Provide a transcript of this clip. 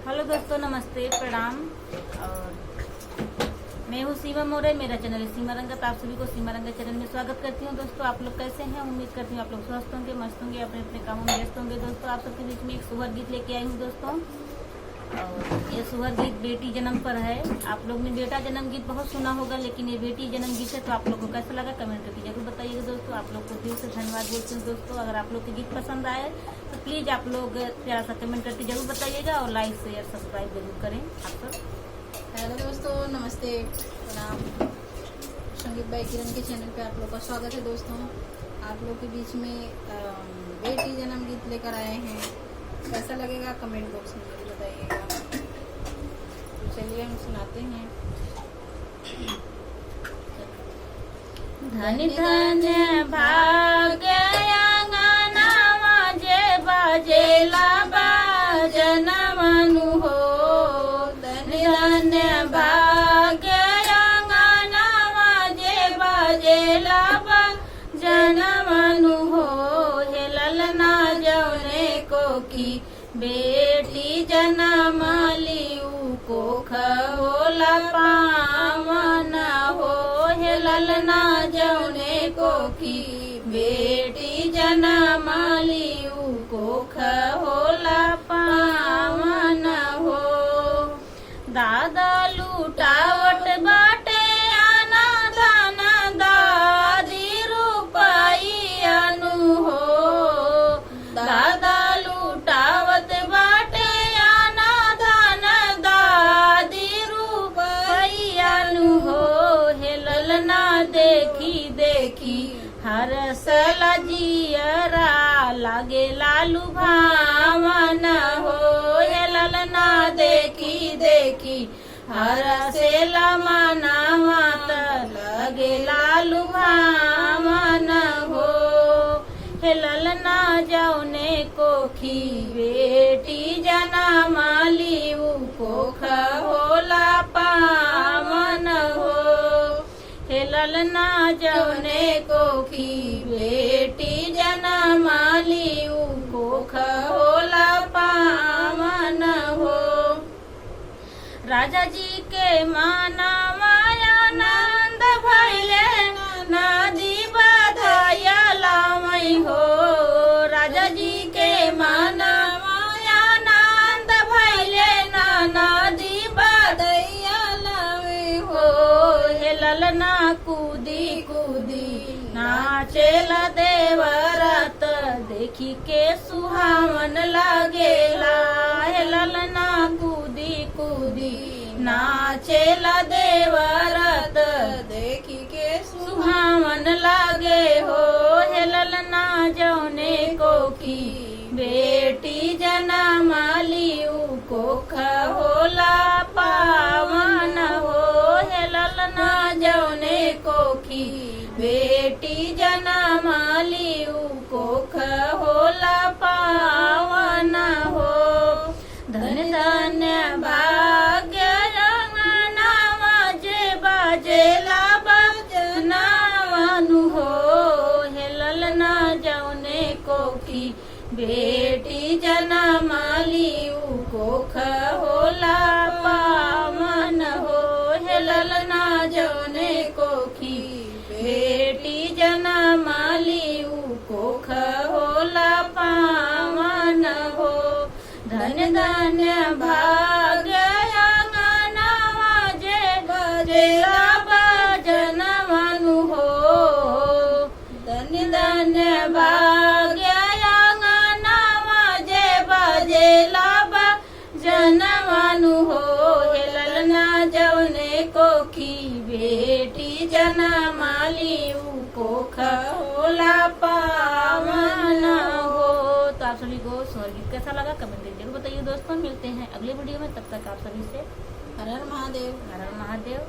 Hello दोस्तों, नमस्ते, प्रणाम। और मैं हूँ सीमा मौर्य। मेरा चैनल है सीमा रंगत। आप सभी को सीमा रंगत चैनल में स्वागत करती हूँ। दोस्तों, आप लोग कैसे हैं? उम्मीद करती हूँ आप लोग स्वस्थ होंगे, मस्त होंगे, अपने अपने कामों में व्यस्त होंगे। दोस्तों, आप सबके बीच में एक सुहर गीत लेके आई हूँ दोस्तों। और ये सुहर गीत बेटी जन्म पर है। आप लोग ने बेटा जन्म गीत बहुत सुना होगा, लेकिन ये बेटी जन्म गीत है। तो आप लोग को कैसा लगा कमेंट करके जरूर बताइएगा दोस्तों। आप लोग को दिल से धन्यवाद बोलती हूँ दोस्तों। अगर आप लोग के गीत पसंद आए तो प्लीज आप लोग प्यारा सा कमेंट करके जरूर बताइएगा और लाइक शेयर सब्सक्राइब जरूर करें आप सब। हेलो दोस्तों, नमस्ते, प्रणाम। संगीत बाई किरण के चैनल पे आप लोग का स्वागत है दोस्तों। आप लोग के बीच में बेटी जन्म गीत लेकर आए हैं। कैसा लगेगा कमेंट बॉक्स में जरूर बताइएगा। तो चलिए हम सुनाते हैं। धन धन भाग्य अंगनावा जे बाजेला बाजन मनु हो। धन धन भाग्य अंगनावा जे बाजेला बाजन मनु हो। हे ललना जौने को की बेटी जन्म लियू को खोला पावन हो। हे ललना जौने को की बेटी जन्म लियू को खोला पावन हो। दादा लूटावट बाटे आना धन दादी रूपाई अनु हो। दादा लूटावत बाटे आना धन दादी रूपाई अनु हो। हे ललना देखी देखी हर सला जियरा लागे लालू भावन हो। हे ललना देखी देखी हर सेला मनावा लगे लालू भावन हो। हे ललना जौने कोखी बेटी जन्म लियू कोख होला पावन हो। हे ललना जौने कोखी बेटी जन्म लियू कोख होला पावन हो। राजा जी के माना माया नंद भैले नदी बधाया लामई हो। राजा जी के माना माया नंद भैले नदी बधाया लामई हो। हे ललना कूदी कूदी नाचेला देवरत देखी के सुहावन लागेला। हे ललना कूदी कूदी नाचेला देवरत देखी के सुहावन लागे हो। हे ललना जौने को की बेटी जन्म लियू कोख होला पावन हो। हे ललना जौने को की बेटी जन्म लियू कोख होला पावन हो। धन धन भाग्य अंगनावा जे बाजेला बाजना मनु हो। हे ललना जौने को की बेटी जन्म लियू कोख होला पावन हो। हे ललना जौने को की बेटी जन्म लियू कोख होला पावन हो। धन धन भाग्य अंगनावा जे बजेला बाजन मनु हो। धन धन भाग्य अंगनावा जे बजेला बाजन मनु हो। हे ललना जौने को की बेटी जन्म लियू कोख होला पावन हो। तो आप सभी को सुहर गीत कैसा लगा कमेंट करके जरूर बताइए दोस्तों। मिलते हैं अगले वीडियो में, तब तक आप सभी से हर हर महादेव। हर हर महादेव।